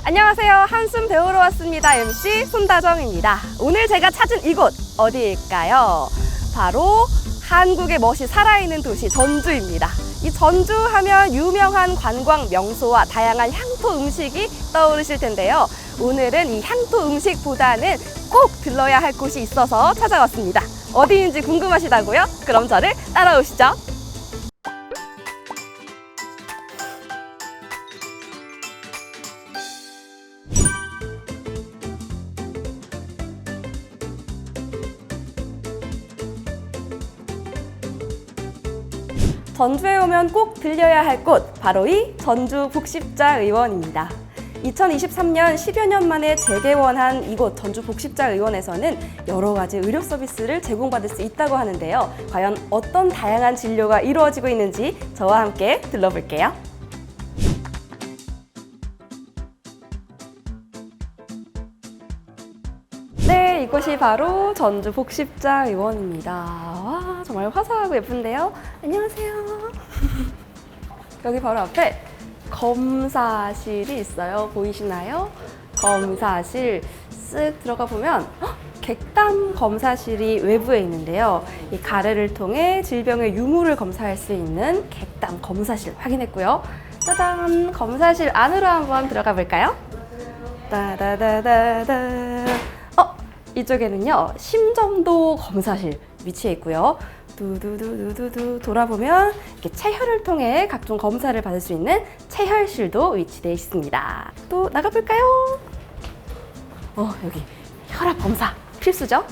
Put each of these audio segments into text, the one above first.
안녕하세요. 한숨 배우러 왔습니다. MC 손다정입니다. 오늘 제가 찾은 이곳 어디일까요? 바로 한국의 멋이 살아있는 도시 전주입니다. 이 전주 하면 유명한 관광 명소와 다양한 향토 음식이 떠오르실 텐데요. 오늘은 이 향토 음식보다는 꼭 들러야 할 곳이 있어서 찾아왔습니다. 어디인지 궁금하시다고요? 그럼 저를 따라오시죠. 전주에 오면 꼭 들려야 할 곳, 바로 이 전주 복십자의원입니다. 2023년 10여 년 만에 재개원한 이곳 전주 복십자의원에서는 여러 가지 의료 서비스를 제공받을 수 있다고 하는데요. 과연 어떤 다양한 진료가 이루어지고 있는지 저와 함께 들러볼게요. 네, 이곳이 바로 전주 복십자의원입니다. 와, 정말 화사하고 예쁜데요. 안녕하세요. 여기 바로 앞에 검사실이 있어요. 보이시나요? 검사실 쓱 들어가 보면 객담 검사실이 외부에 있는데요. 이 가래를 통해 질병의 유무를 검사할 수 있는 객담 검사실 확인했고요. 짜잔! 검사실 안으로 한번 들어가 볼까요? 따다다다다. 이쪽에는요, 심전도 검사실 위치해 있고요. 두두두두두 돌아보면 이렇게 체혈을 통해 각종 검사를 받을 수 있는 체혈실도 위치되어 있습니다. 또 나가볼까요? 여기 혈압 검사 필수죠?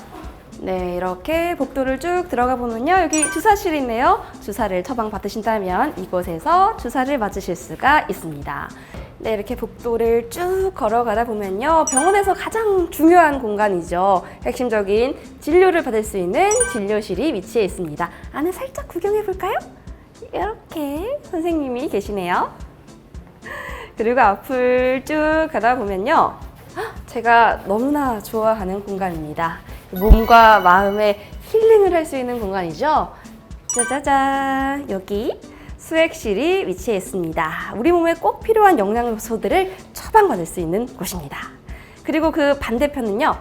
네, 이렇게 복도를 쭉 들어가 보면요, 여기 주사실이 있네요. 주사를 처방 받으신다면 이곳에서 주사를 맞으실 수가 있습니다. 네, 이렇게 복도를 쭉 걸어가다 보면요, 병원에서 가장 중요한 공간이죠. 핵심적인 진료를 받을 수 있는 진료실이 위치해 있습니다. 안에 살짝 구경해 볼까요? 이렇게 선생님이 계시네요. 그리고 앞을 쭉 가다 보면요, 제가 너무나 좋아하는 공간입니다. 몸과 마음의 힐링을 할 수 있는 공간이죠. 짜자잔, 여기 수액실이 위치해 있습니다. 우리 몸에 꼭 필요한 영양소들을 처방받을 수 있는 곳입니다. 그리고 그 반대편은요,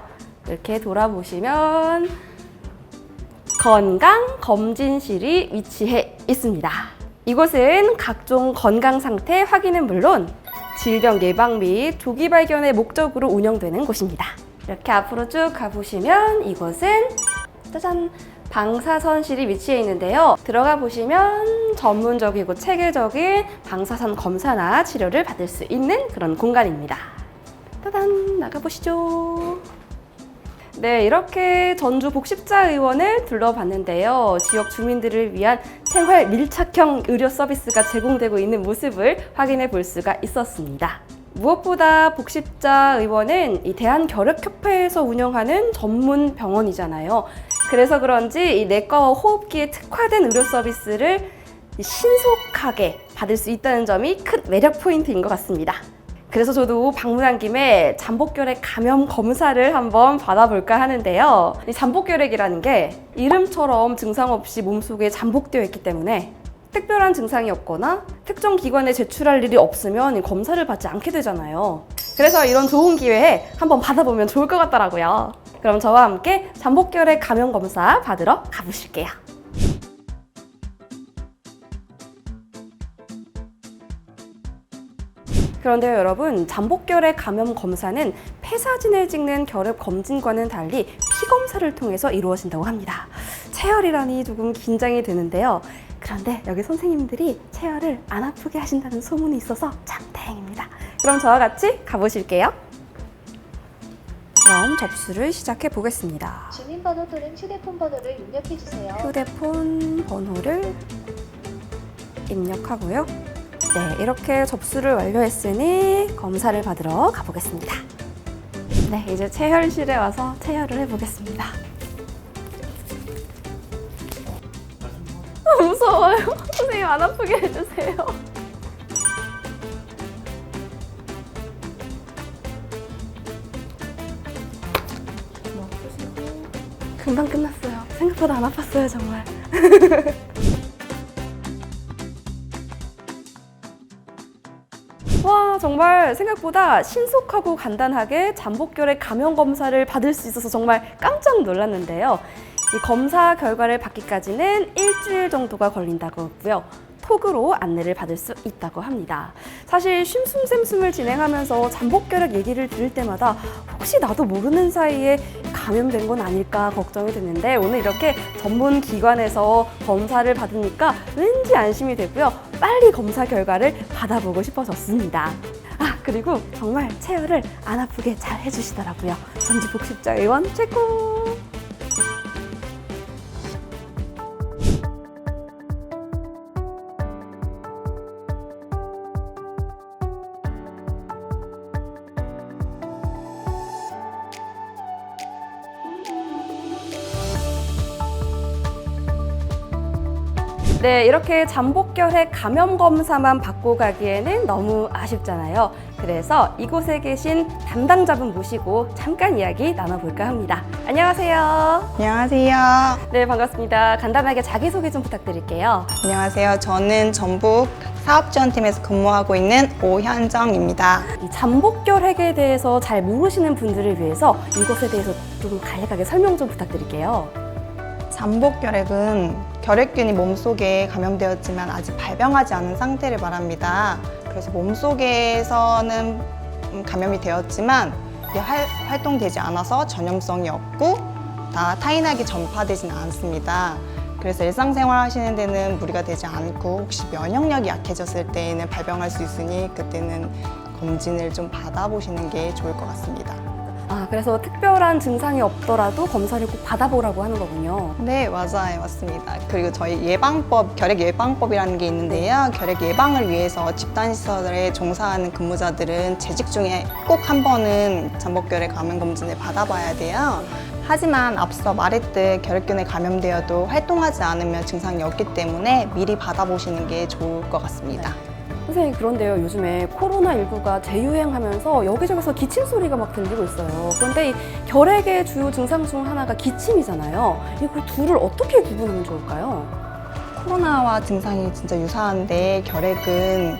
이렇게 돌아보시면 건강검진실이 위치해 있습니다. 이곳은 각종 건강 상태 확인은 물론 질병 예방 및 조기 발견의 목적으로 운영되는 곳입니다. 이렇게 앞으로 쭉 가보시면 이곳은 짜잔! 방사선실이 위치해 있는데요. 들어가 보시면 전문적이고 체계적인 방사선 검사나 치료를 받을 수 있는 그런 공간입니다. 따단! 나가보시죠. 네, 이렇게 전주 복십자의원을 둘러봤는데요. 지역 주민들을 위한 생활 밀착형 의료 서비스가 제공되고 있는 모습을 확인해 볼 수가 있었습니다. 무엇보다 복십자의원은 이 대한결핵협회에서 운영하는 전문 병원이잖아요. 그래서 그런지 이 내과와 호흡기에 특화된 의료 서비스를 신속하게 받을 수 있다는 점이 큰 매력 포인트인 것 같습니다. 그래서 저도 방문한 김에 잠복결핵 감염 검사를 한번 받아볼까 하는데요. 이 잠복결핵이라는 게 이름처럼 증상 없이 몸속에 잠복되어 있기 때문에 특별한 증상이 없거나 특정 기관에 제출할 일이 없으면 검사를 받지 않게 되잖아요. 그래서 이런 좋은 기회에 한번 받아보면 좋을 것 같더라고요. 그럼 저와 함께 잠복결핵 감염 검사 받으러 가보실게요. 그런데요, 여러분, 잠복결핵 감염 검사는 폐사진을 찍는 결핵 검진과는 달리 피검사를 통해서 이루어진다고 합니다. 체열이라니 조금 긴장이 되는데요. 그런데 여기 선생님들이 체열을 안 아프게 하신다는 소문이 있어서 참 다행입니다. 그럼 저와 같이 가보실게요. 그럼 접수를 시작해 보겠습니다. 주민번호 또는 휴대폰 번호를 입력해 주세요. 휴대폰 번호를 입력하고요. 네, 이렇게 접수를 완료했으니 검사를 받으러 가보겠습니다. 네, 이제 체혈실에 와서 체혈을 해보겠습니다. 무서워요. 선생님 안 아프게 해주세요. 금방 끝났어요. 생각보다 안 아팠어요, 정말. 와, 정말 생각보다 신속하고 간단하게 잠복결핵 감염 검사를 받을 수 있어서 정말 깜짝 놀랐는데요. 이 검사 결과를 받기까지는 일주일 정도가 걸린다고 하고요. 톡으로 안내를 받을 수 있다고 합니다. 사실 쉼숨샘숨을 진행하면서 잠복결핵 얘기를 들을 때마다 혹시 나도 모르는 사이에 감염된 건 아닐까 걱정이 됐는데 오늘 이렇게 전문 기관에서 검사를 받으니까 왠지 안심이 되고요. 빨리 검사 결과를 받아보고 싶어졌습니다. 그리고 정말 체열을 안 아프게 잘 해주시더라고요. 전주복식자 의원 최고! 네, 이렇게 잠복결핵 감염 검사만 받고 가기에는 너무 아쉽잖아요. 그래서 이곳에 계신 담당자분 모시고 잠깐 이야기 나눠볼까 합니다. 안녕하세요. 안녕하세요. 네, 반갑습니다. 간단하게 자기소개 좀 부탁드릴게요. 안녕하세요. 저는 전북 사업지원팀에서 근무하고 있는 오현정입니다. 이 잠복결핵에 대해서 잘 모르시는 분들을 위해서 이것에 대해서 좀 간략하게 설명 좀 부탁드릴게요. 잠복결핵은 결핵균이 몸속에 감염되었지만 아직 발병하지 않은 상태를 말합니다. 그래서 몸속에서는 감염이 되었지만 이게 활동되지 않아서 전염성이 없고 타인에게 전파되진 않습니다. 그래서 일상생활 하시는 데는 무리가 되지 않고 혹시 면역력이 약해졌을 때에는 발병할 수 있으니 그때는 검진을 좀 받아보시는 게 좋을 것 같습니다. 그래서 특별한 증상이 없더라도 검사를 꼭 받아보라고 하는 거군요. 네, 맞아요. 맞습니다. 그리고 저희 예방법, 결핵 예방법이라는 게 있는데요. 결핵 예방을 위해서 집단시설에 종사하는 근무자들은 재직 중에 꼭 한 번은 잠복결핵 감염 검진을 받아봐야 돼요. 하지만 앞서 말했듯 결핵균에 감염되어도 활동하지 않으면 증상이 없기 때문에 미리 받아보시는 게 좋을 것 같습니다. 선생님, 그런데요, 요즘에 코로나19가 재유행하면서 여기저기서 기침 소리가 막 들리고 있어요. 그런데 이 결핵의 주요 증상 중 하나가 기침이잖아요. 이거 둘을 어떻게 구분하면 좋을까요? 코로나와 증상이 진짜 유사한데 결핵은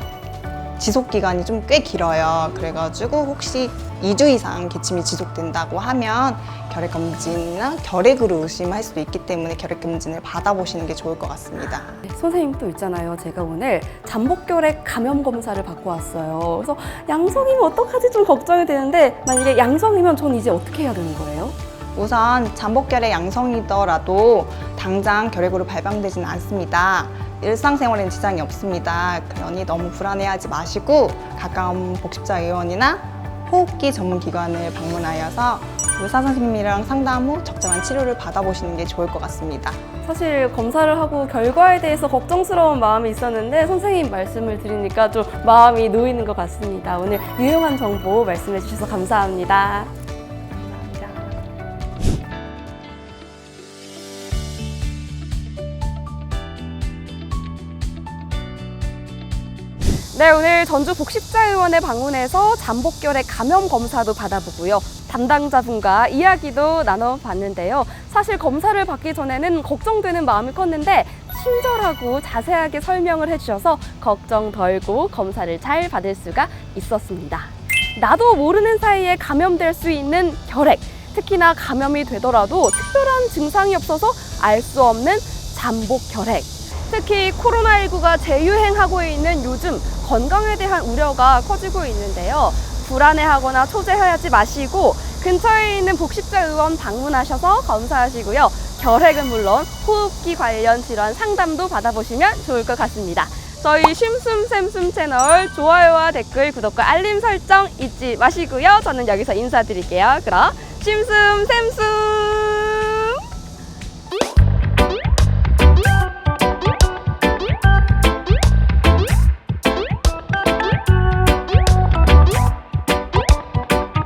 지속기간이 좀 꽤 길어요. 그래가지고 혹시 2주 이상 기침이 지속된다고 하면 결핵검진이나 결핵으로 의심할 수도 있기 때문에 결핵검진을 받아보시는 게 좋을 것 같습니다. 네, 선생님 또 있잖아요. 제가 오늘 잠복결핵 감염 검사를 받고 왔어요. 그래서 양성이면 어떡하지 좀 걱정이 되는데 만약에 양성이면 전 이제 어떻게 해야 되는 거예요? 우선 잠복결핵 양성이더라도 당장 결핵으로 발병되지는 않습니다. 일상생활에는 지장이 없습니다. 그러니 너무 불안해하지 마시고 가까운 복식자 의원이나 호흡기 전문기관을 방문하여서 의사 선생님이랑 상담 후 적절한 치료를 받아보시는 게 좋을 것 같습니다. 사실 검사를 하고 결과에 대해서 걱정스러운 마음이 있었는데 선생님 말씀을 들으니까 좀 마음이 놓이는 것 같습니다. 오늘 유용한 정보 말씀해 주셔서 감사합니다. 네, 오늘 전주 복식자의원에 방문해서 잠복결핵 감염 검사도 받아보고요. 담당자분과 이야기도 나눠봤는데요. 사실 검사를 받기 전에는 걱정되는 마음이 컸는데 친절하고 자세하게 설명을 해주셔서 걱정 덜고 검사를 잘 받을 수가 있었습니다. 나도 모르는 사이에 감염될 수 있는 결핵, 특히나 감염이 되더라도 특별한 증상이 없어서 알 수 없는 잠복결핵. 특히 코로나19가 재유행하고 있는 요즘 건강에 대한 우려가 커지고 있는데요. 불안해하거나 초조해하지 마시고 근처에 있는 복식자 의원 방문하셔서 검사하시고요. 결핵은 물론 호흡기 관련 질환 상담도 받아보시면 좋을 것 같습니다. 저희 쉼숨샘숨 채널 좋아요와 댓글, 구독과 알림 설정 잊지 마시고요. 저는 여기서 인사드릴게요. 그럼 쉼숨샘숨!